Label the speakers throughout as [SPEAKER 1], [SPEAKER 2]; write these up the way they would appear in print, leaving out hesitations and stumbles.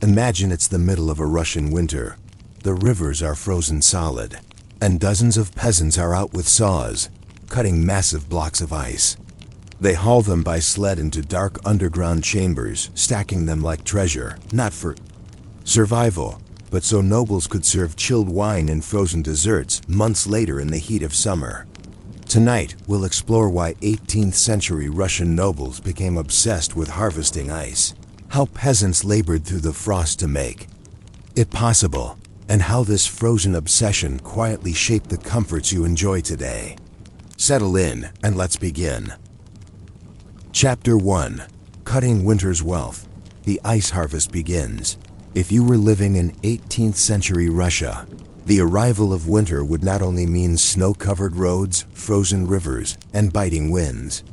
[SPEAKER 1] Imagine it's the middle of a Russian winter. The rivers are frozen solid, and dozens of peasants are out with saws, cutting massive blocks of ice. They haul them by sled into dark underground chambers, stacking them like treasure, not for survival, but so nobles could serve chilled wine and frozen desserts months later in the heat of summer. Tonight, we'll explore why 18th century Russian nobles became obsessed with harvesting ice, how peasants labored through the frost to make it possible, and how this frozen obsession quietly shaped the comforts you enjoy today. Settle in, and let's begin. Chapter 1. Cutting Winter's Wealth. The ice harvest begins. If you were living in 18th century Russia, the arrival of winter would not only mean snow-covered roads, frozen rivers, and biting winds.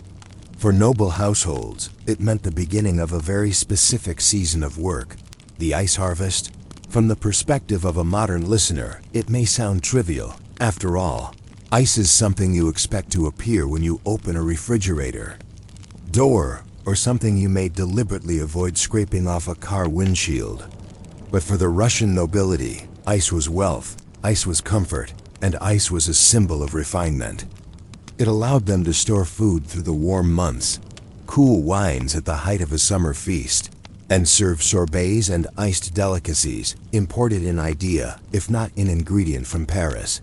[SPEAKER 1] For noble households, it meant the beginning of a very specific season of work, the ice harvest. From the perspective of a modern listener, it may sound trivial. After all, ice is something you expect to appear when you open a refrigerator door, or something you may deliberately avoid scraping off a car windshield. But for the Russian nobility, ice was wealth, ice was comfort, and ice was a symbol of refinement. It allowed them to store food through the warm months, cool wines at the height of a summer feast, and serve sorbets and iced delicacies imported in idea, if not in ingredient, from Paris.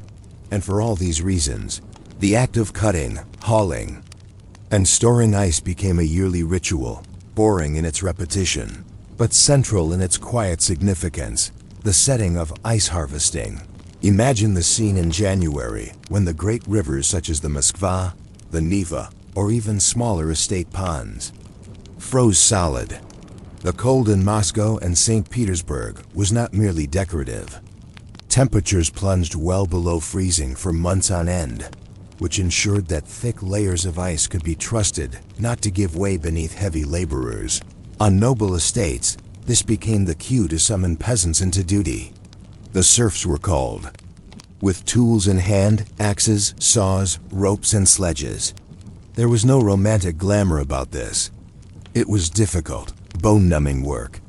[SPEAKER 1] And for all these reasons, the act of cutting, hauling, and storing ice became a yearly ritual, boring in its repetition, but central in its quiet significance, the setting of ice harvesting. Imagine the scene in January, when the great rivers such as the Moskva, the Neva, or even smaller estate ponds froze solid. The cold in Moscow and St. Petersburg was not merely decorative. Temperatures plunged well below freezing for months on end, which ensured that thick layers of ice could be trusted not to give way beneath heavy laborers. On noble estates, this became the cue to summon peasants into duty. The serfs were called, with tools in hand, axes, saws, ropes, and sledges. There was no romantic glamour about this. It was difficult, bone-numbing work.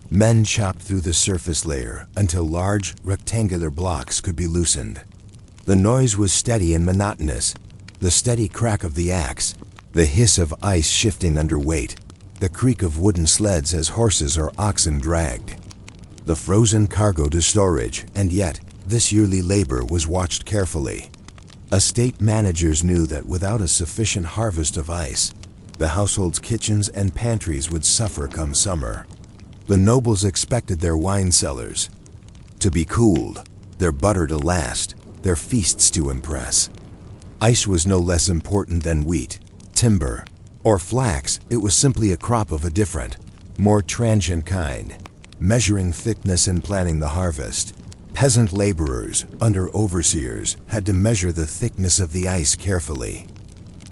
[SPEAKER 1] Men chopped through the surface layer until large, rectangular blocks could be loosened. The noise was steady and monotonous, the steady crack of the axe, the hiss of ice shifting under weight, the creak of wooden sleds as horses or oxen dragged the frozen cargo to storage, and yet, this yearly labor was watched carefully. Estate managers knew that without a sufficient harvest of ice, the household's kitchens and pantries would suffer come summer. The nobles expected their wine cellars to be cooled, their butter to last, their feasts to impress. Ice was no less important than wheat, timber, or flax. It was simply a crop of a different, more transient kind, measuring thickness and planning the harvest. Peasant laborers, under overseers, had to measure the thickness of the ice carefully.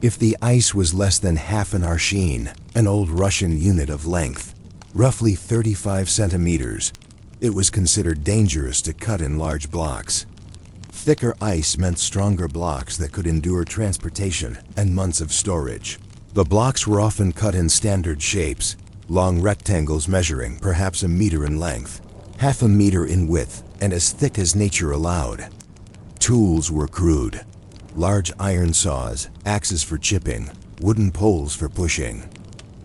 [SPEAKER 1] If the ice was less than half an arshin, an old Russian unit of length, roughly 35 centimeters, it was considered dangerous to cut in large blocks. Thicker ice meant stronger blocks that could endure transportation and months of storage. The blocks were often cut in standard shapes, long rectangles measuring perhaps a meter in length, half a meter in width, and as thick as nature allowed. Tools were crude: large iron saws, axes for chipping, wooden poles for pushing.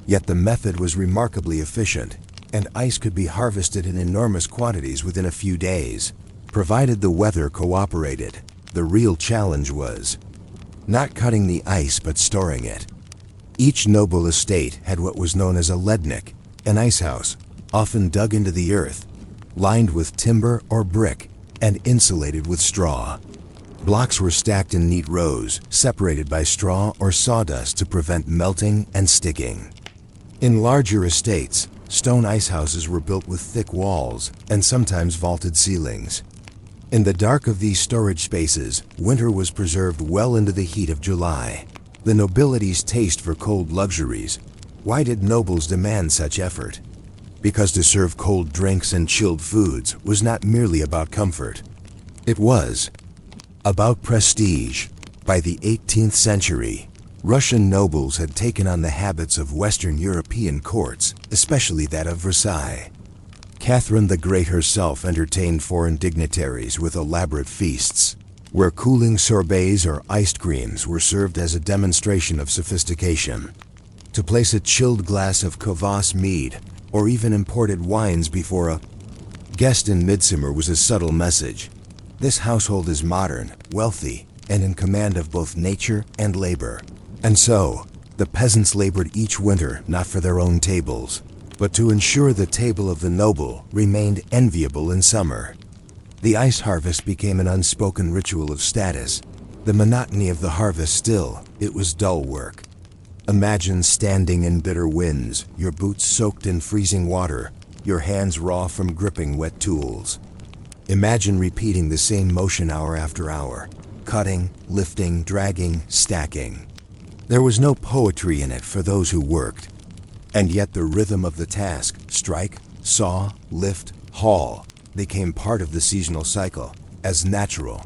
[SPEAKER 1] Yet the method was remarkably efficient, and ice could be harvested in enormous quantities within a few days, provided the weather cooperated. The real challenge was not cutting the ice but storing it. Each noble estate had what was known as a lednik, an ice house, often dug into the earth, lined with timber or brick, and insulated with straw. Blocks were stacked in neat rows, separated by straw or sawdust to prevent melting and sticking. In larger estates, stone ice houses were built with thick walls and sometimes vaulted ceilings. In the dark of these storage spaces, winter was preserved well into the heat of July. The nobility's taste for cold luxuries. Why did nobles demand such effort? Because to serve cold drinks and chilled foods was not merely about comfort. It was about prestige. By the 18th century, Russian nobles had taken on the habits of Western European courts, especially that of Versailles. Catherine the Great herself entertained foreign dignitaries with elaborate feasts, where cooling sorbets or iced creams were served as a demonstration of sophistication. To place a chilled glass of kvass mead or even imported wines before a guest in midsummer was a subtle message. This household is modern, wealthy, and in command of both nature and labor. And so, the peasants labored each winter not for their own tables, but to ensure the table of the noble remained enviable in summer. The ice harvest became an unspoken ritual of status. The monotony of the harvest still, it was dull work. Imagine standing in bitter winds, your boots soaked in freezing water, your hands raw from gripping wet tools. Imagine repeating the same motion hour after hour, cutting, lifting, dragging, stacking. There was no poetry in it for those who worked. And yet the rhythm of the task, strike, saw, lift, haul, became part of the seasonal cycle, as natural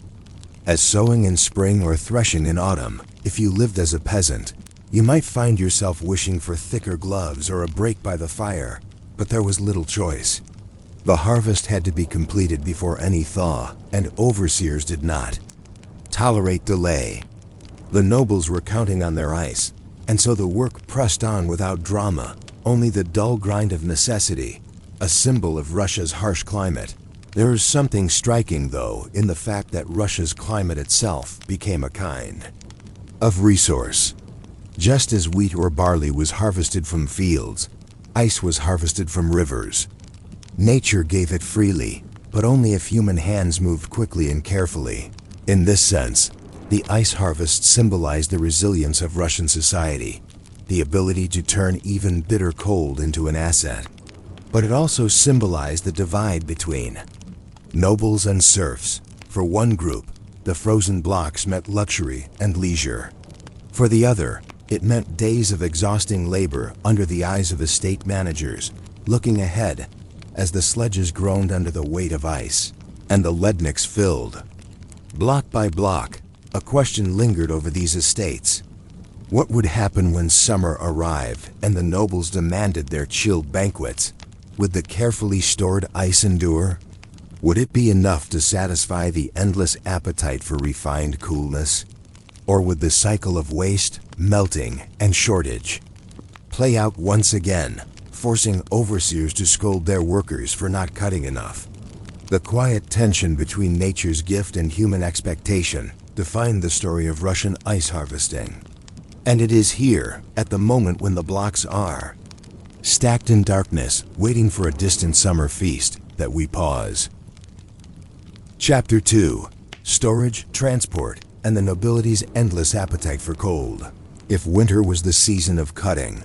[SPEAKER 1] as sowing in spring or threshing in autumn. If you lived as a peasant, you might find yourself wishing for thicker gloves or a break by the fire, but there was little choice. The harvest had to be completed before any thaw, and overseers did not tolerate delay. The nobles were counting on their ice, and so the work pressed on without drama, only the dull grind of necessity, a symbol of Russia's harsh climate. There is something striking, though, in the fact that Russia's climate itself became a kind of resource. Just as wheat or barley was harvested from fields, ice was harvested from rivers. Nature gave it freely, but only if human hands moved quickly and carefully. In this sense, the ice harvest symbolized the resilience of Russian society, the ability to turn even bitter cold into an asset. But it also symbolized the divide between nobles and serfs. For one group, the frozen blocks meant luxury and leisure. For the other, it meant days of exhausting labor under the eyes of estate managers, looking ahead as the sledges groaned under the weight of ice, and the ledniks filled. Block by block, a question lingered over these estates. What would happen when summer arrived and the nobles demanded their chilled banquets? Would the carefully stored ice endure? Would it be enough to satisfy the endless appetite for refined coolness? Or would the cycle of waste, melting, and shortage play out once again, forcing overseers to scold their workers for not cutting enough? The quiet tension between nature's gift and human expectation defined the story of Russian ice harvesting. And it is here, at the moment when the blocks are stacked in darkness, waiting for a distant summer feast, that we pause. Chapter 2. Storage, Transport, and the Nobility's Endless Appetite for Cold. If winter was the season of cutting,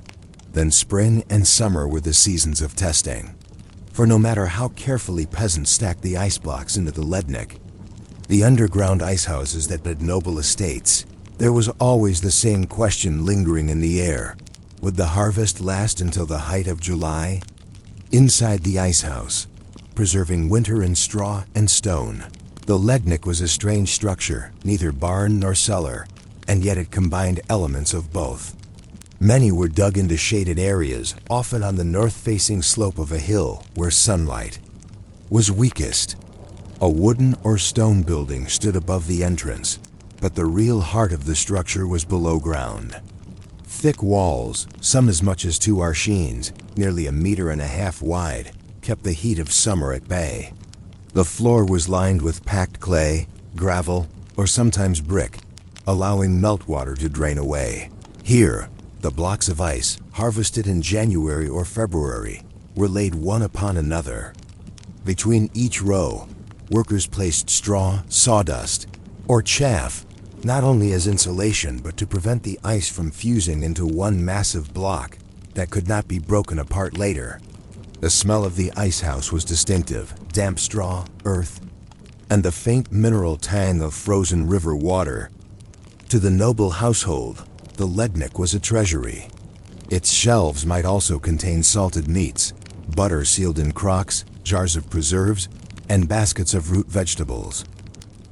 [SPEAKER 1] then spring and summer were the seasons of testing. For no matter how carefully peasants stacked the ice blocks into the lednik, the underground ice houses that led noble estates, there was always the same question lingering in the air. Would the harvest last until the height of July? Inside the ice house, preserving winter in straw and stone, the lednik was a strange structure, neither barn nor cellar, and yet it combined elements of both. Many were dug into shaded areas, often on the north-facing slope of a hill where sunlight was weakest. A wooden or stone building stood above the entrance, but the real heart of the structure was below ground. Thick walls, some as much as 2 arshins, nearly 1.5 meters wide, kept the heat of summer at bay. The floor was lined with packed clay, gravel, or sometimes brick, allowing meltwater to drain away. Here, the blocks of ice, harvested in January or February, were laid one upon another. Between each row, workers placed straw, sawdust, or chaff, not only as insulation but to prevent the ice from fusing into one massive block that could not be broken apart later. The smell of the ice house was distinctive: damp straw, earth, and the faint mineral tang of frozen river water. To the noble household, the lednik was a treasury. Its shelves might also contain salted meats, butter sealed in crocks, jars of preserves, and baskets of root vegetables.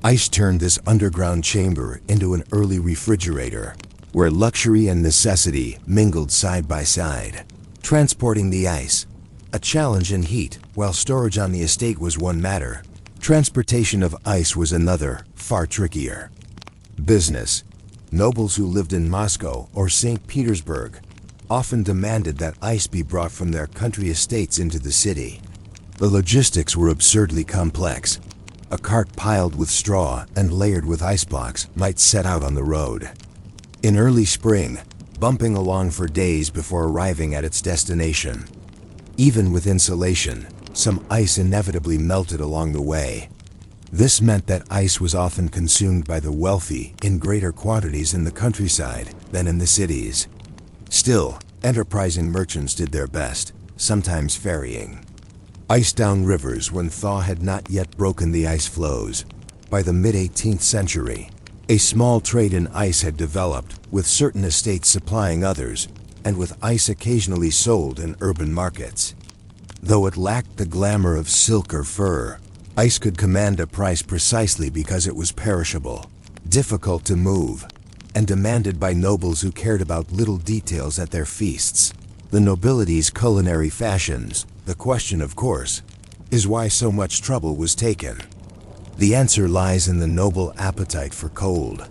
[SPEAKER 1] Ice turned this underground chamber into an early refrigerator, where luxury and necessity mingled side by side. Transporting the ice, A challenge in heat, while storage on the estate was one matter, transportation of ice was another, far trickier. Business. Nobles who lived in Moscow or St. Petersburg often demanded that ice be brought from their country estates into the city. The logistics were absurdly complex. A cart piled with straw and layered with ice blocks might set out on the road in early spring, bumping along for days before arriving at its destination. Even with insulation, some ice inevitably melted along the way. This meant that ice was often consumed by the wealthy in greater quantities in the countryside than in the cities. Still, enterprising merchants did their best, sometimes ferrying ice down rivers when thaw had not yet broken the ice floes. By the mid-18th century, a small trade in ice had developed, with certain estates supplying others, and with ice occasionally sold in urban markets. Though it lacked the glamour of silk or fur, ice could command a price precisely because it was perishable, difficult to move, and demanded by nobles who cared about little details at their feasts. The nobility's culinary fashions. The question, of course, is why so much trouble was taken. The answer lies in the noble appetite for cold.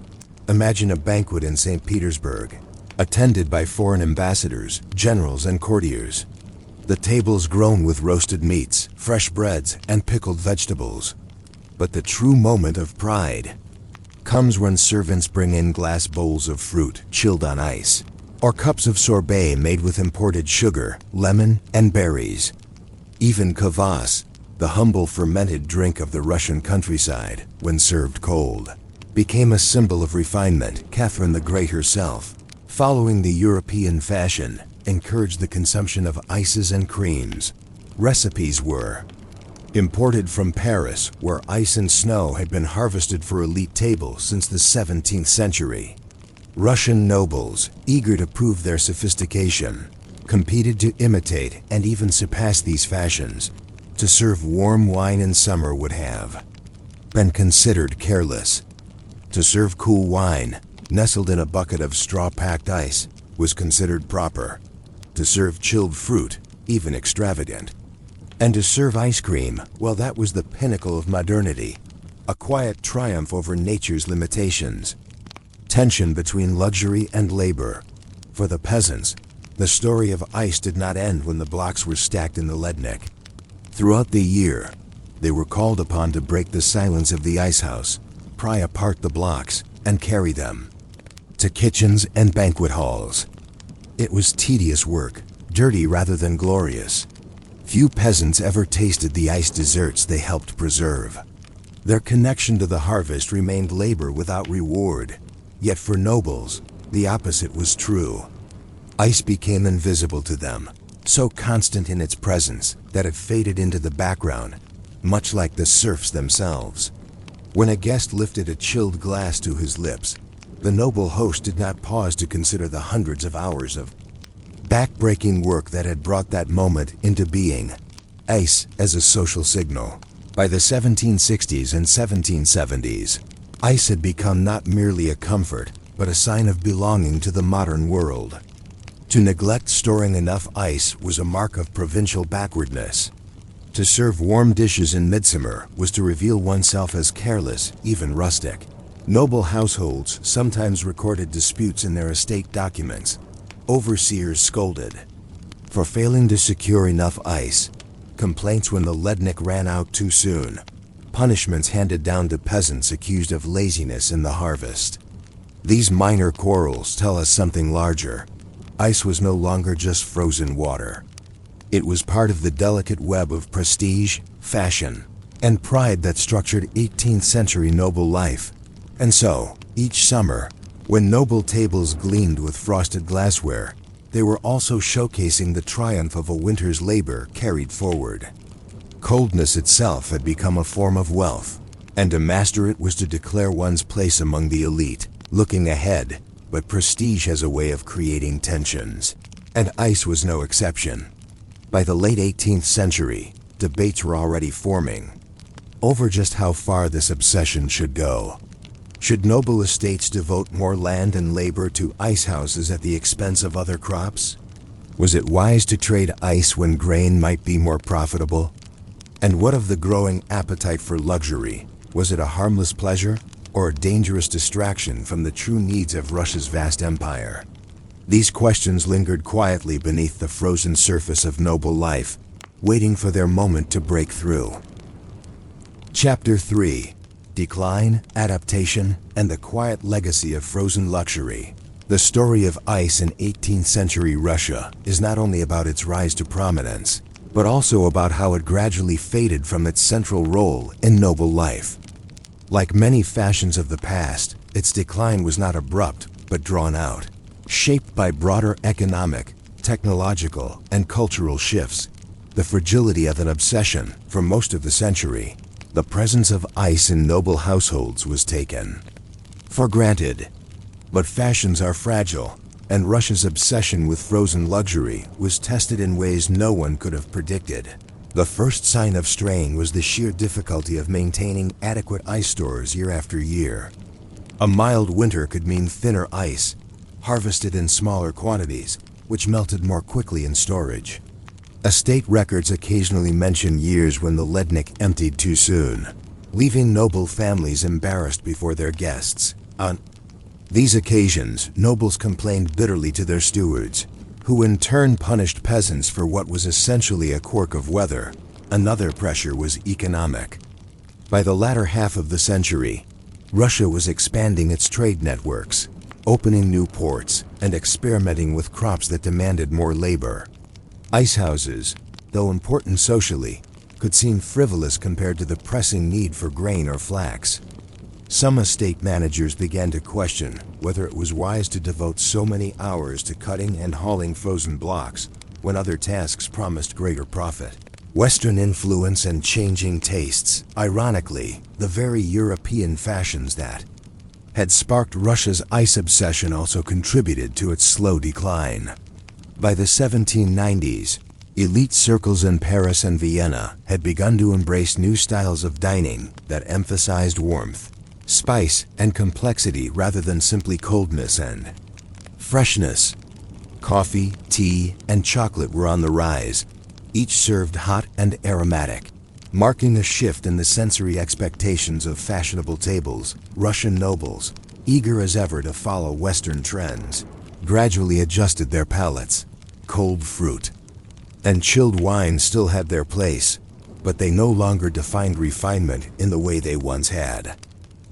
[SPEAKER 1] Imagine a banquet in St. Petersburg, attended by foreign ambassadors, generals, and courtiers. The tables groan with roasted meats, fresh breads, and pickled vegetables. But the true moment of pride comes when servants bring in glass bowls of fruit chilled on ice, or cups of sorbet made with imported sugar, lemon, and berries. Even kvass, the humble fermented drink of the Russian countryside, when served cold, became a symbol of refinement. Catherine the Great herself, following the European fashion, encouraged the consumption of ices and creams. Recipes were imported from Paris, where ice and snow had been harvested for elite tables since the 17th century. Russian nobles, eager to prove their sophistication, competed to imitate and even surpass these fashions. To serve warm wine in summer would have been considered careless. To serve cool wine, nestled in a bucket of straw-packed ice, was considered proper. To serve chilled fruit, even extravagant. And to serve ice cream, well, that was the pinnacle of modernity, a quiet triumph over nature's limitations. Tension between luxury and labor. For the peasants, the story of ice did not end when the blocks were stacked in the Lednik. Throughout the year, they were called upon to break the silence of the icehouse, pry apart the blocks, and carry them to kitchens and banquet halls. It was tedious work, dirty rather than glorious. Few peasants ever tasted the ice desserts they helped preserve. Their connection to the harvest remained labor without reward. Yet for nobles, the opposite was true. Ice became invisible to them, so constant in its presence that it faded into the background, much like the serfs themselves. When a guest lifted a chilled glass to his lips, the noble host did not pause to consider the hundreds of hours of back-breaking work that had brought that moment into being. Ice as a social signal. By the 1760s and 1770s, ice had become not merely a comfort, but a sign of belonging to the modern world. To neglect storing enough ice was a mark of provincial backwardness. To serve warm dishes in midsummer was to reveal oneself as careless, even rustic. Noble households sometimes recorded disputes in their estate documents. Overseers scolded for failing to secure enough ice, complaints when the Lednik ran out too soon, punishments handed down to peasants accused of laziness in the harvest. These minor quarrels tell us something larger. Ice was no longer just frozen water. It was part of the delicate web of prestige, fashion, and pride that structured 18th century noble life. And so, each summer, when noble tables gleamed with frosted glassware, they were also showcasing the triumph of a winter's labor carried forward. Coldness itself had become a form of wealth, and to master it was to declare one's place among the elite, looking ahead. But prestige has a way of creating tensions, and ice was no exception. By the late 18th century, debates were already forming over just how far this obsession should go. Should noble estates devote more land and labor to icehouses at the expense of other crops? Was it wise to trade ice when grain might be more profitable? And what of the growing appetite for luxury? Was it a harmless pleasure or a dangerous distraction from the true needs of Russia's vast empire? These questions lingered quietly beneath the frozen surface of noble life, waiting for their moment to break through. Chapter 3: Decline, Adaptation, and the Quiet Legacy of Frozen Luxury. The story of ice in 18th century Russia is not only about its rise to prominence, but also about how it gradually faded from its central role in noble life. Like many fashions of the past, its decline was not abrupt, but drawn out, shaped by broader economic, technological, and cultural shifts. The fragility of an obsession for most of the century, the presence of ice in noble households was taken for granted. But fashions are fragile, and Russia's obsession with frozen luxury was tested in ways no one could have predicted. The first sign of strain was the sheer difficulty of maintaining adequate ice stores year after year. A mild winter could mean thinner ice, harvested in smaller quantities, which melted more quickly in storage. Estate records occasionally mention years when the Lednik emptied too soon, leaving noble families embarrassed before their guests. On these occasions, nobles complained bitterly to their stewards, who in turn punished peasants for what was essentially a quirk of weather. Another pressure was economic. By the latter half of the century, Russia was expanding its trade networks, opening new ports, and experimenting with crops that demanded more labor. Icehouses, though important socially, could seem frivolous compared to the pressing need for grain or flax. Some estate managers began to question whether it was wise to devote so many hours to cutting and hauling frozen blocks when other tasks promised greater profit. Western influence and changing tastes, ironically, the very European fashions that had sparked Russia's ice obsession, also contributed to its slow decline. By the 1790s, elite circles in Paris and Vienna had begun to embrace new styles of dining that emphasized warmth, spice, and complexity rather than simply coldness and freshness. Coffee, tea, and chocolate were on the rise, each served hot and aromatic, marking a shift in the sensory expectations of fashionable tables. Russian nobles, eager as ever to follow Western trends, gradually adjusted their palates. Cold fruit and chilled wine still had their place, but they no longer defined refinement in the way they once had.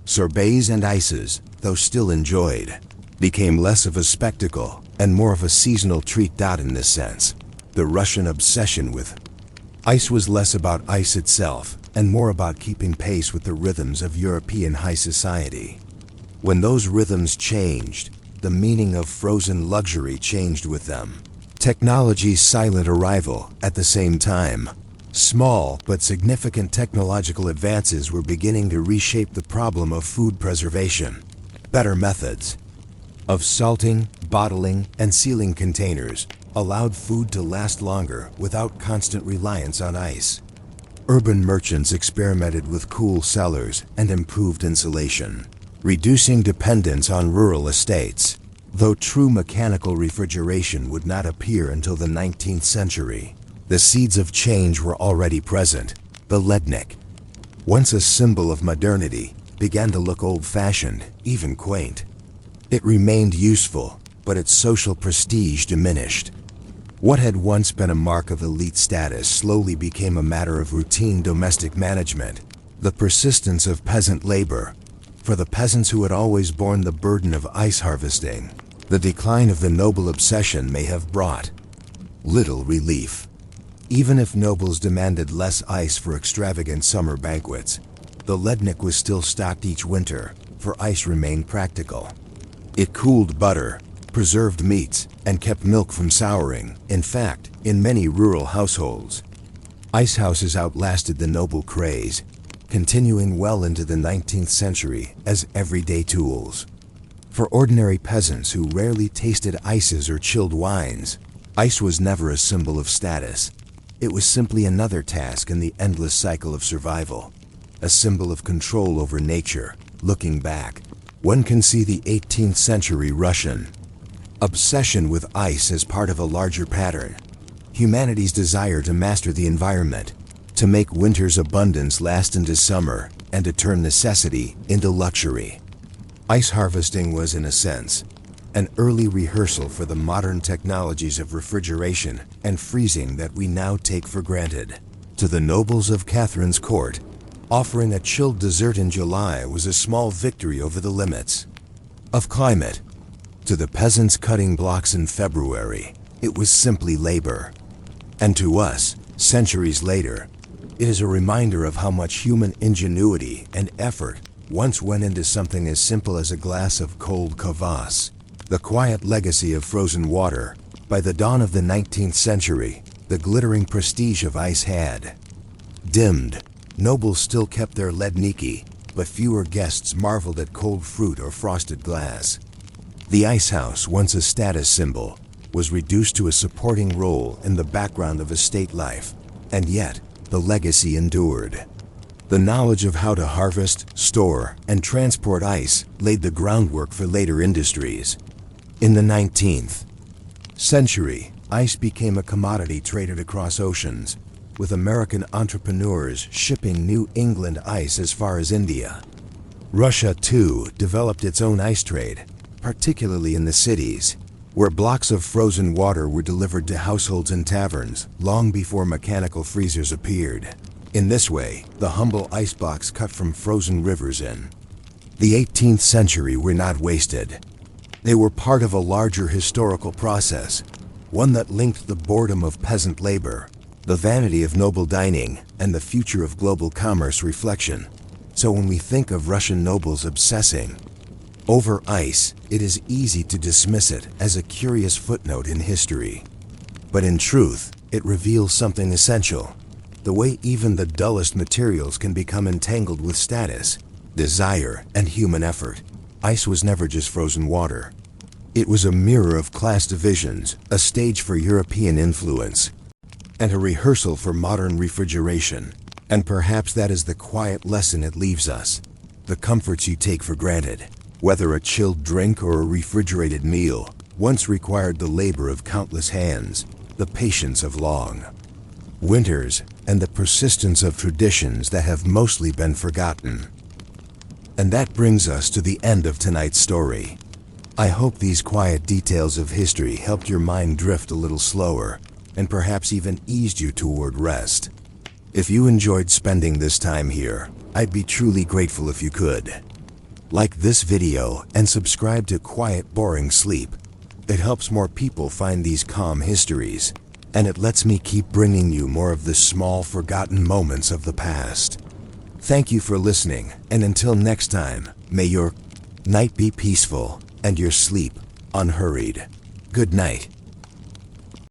[SPEAKER 1] Sorbets and ices, though still enjoyed, became less of a spectacle and more of a seasonal treat. In this sense, the Russian obsession with ice was less about ice itself and more about keeping pace with the rhythms of European high society. When those rhythms changed, the meaning of frozen luxury changed with them. Technology's silent arrival at the same time. Small but significant technological advances were beginning to reshape the problem of food preservation. Better methods of salting, bottling, and sealing containers allowed food to last longer without constant reliance on ice. Urban merchants experimented with cool cellars and improved insulation, reducing dependence on rural estates. Though true mechanical refrigeration would not appear until the 19th century, the seeds of change were already present. The Lednik, once a symbol of modernity, began to look old-fashioned, even quaint. It remained useful, but its social prestige diminished. What had once been a mark of elite status slowly became a matter of routine domestic management. The persistence of peasant labor, for the peasants who had always borne the burden of ice harvesting, the decline of the noble obsession may have brought little relief. Even if nobles demanded less ice for extravagant summer banquets, the Lednik was still stocked each winter, for ice remained practical. It cooled butter, preserved meats, and kept milk from souring. In fact, in many rural households, icehouses outlasted the noble craze, continuing well into the 19th century as everyday tools. For ordinary peasants who rarely tasted ices or chilled wines, ice was never a symbol of status. It was simply another task in the endless cycle of survival, a symbol of control over nature. Looking back, one can see the 18th century Russian Obsession with ice as part of a larger pattern. Humanity's desire to master the environment, to make winter's abundance last into summer, and to turn necessity into luxury. Ice harvesting was, in a sense, an early rehearsal for the modern technologies of refrigeration and freezing that we now take for granted. To the nobles of Catherine's court, offering a chilled dessert in July was a small victory over the limits of climate. To the peasants cutting blocks in February, it was simply labor. And to us, centuries later, it is a reminder of how much human ingenuity and effort once went into something as simple as a glass of cold kvass. The quiet legacy of frozen water. By the dawn of the 19th century, the glittering prestige of ice had dimmed. Nobles still kept their ledniki, but fewer guests marveled at cold fruit or frosted glass. The ice house, once a status symbol, was reduced to a supporting role in the background of estate life, and yet the legacy endured. The knowledge of how to harvest, store, and transport ice laid the groundwork for later industries. In the 19th century, ice became a commodity traded across oceans, with American entrepreneurs shipping New England ice as far as India. Russia, too, developed its own ice trade, particularly in the cities, where blocks of frozen water were delivered to households and taverns long before mechanical freezers appeared. In this way, the humble icebox cut from frozen rivers in the 18th century were not wasted. They were part of a larger historical process, one that linked the boredom of peasant labor, the vanity of noble dining, and the future of global commerce reflection. So when we think of Russian nobles obsessing over ice, it is easy to dismiss it as a curious footnote in history. But in truth, it reveals something essential: the way even the dullest materials can become entangled with status, desire, and human effort. Ice was never just frozen water. It was a mirror of class divisions, a stage for European influence, and a rehearsal for modern refrigeration. And perhaps that is the quiet lesson it leaves us: the comforts you take for granted, whether a chilled drink or a refrigerated meal, once required the labor of countless hands, the patience of long winters, and the persistence of traditions that have mostly been forgotten. And that brings us to the end of tonight's story. I hope these quiet details of history helped your mind drift a little slower, and perhaps even eased you toward rest. If you enjoyed spending this time here, I'd be truly grateful if you could like this video and subscribe to Quiet Boring Sleep. It helps more people find these calm histories, and it lets me keep bringing you more of the small, forgotten moments of the past. Thank you for listening, and until next time, may your night be peaceful and your sleep unhurried. Good night.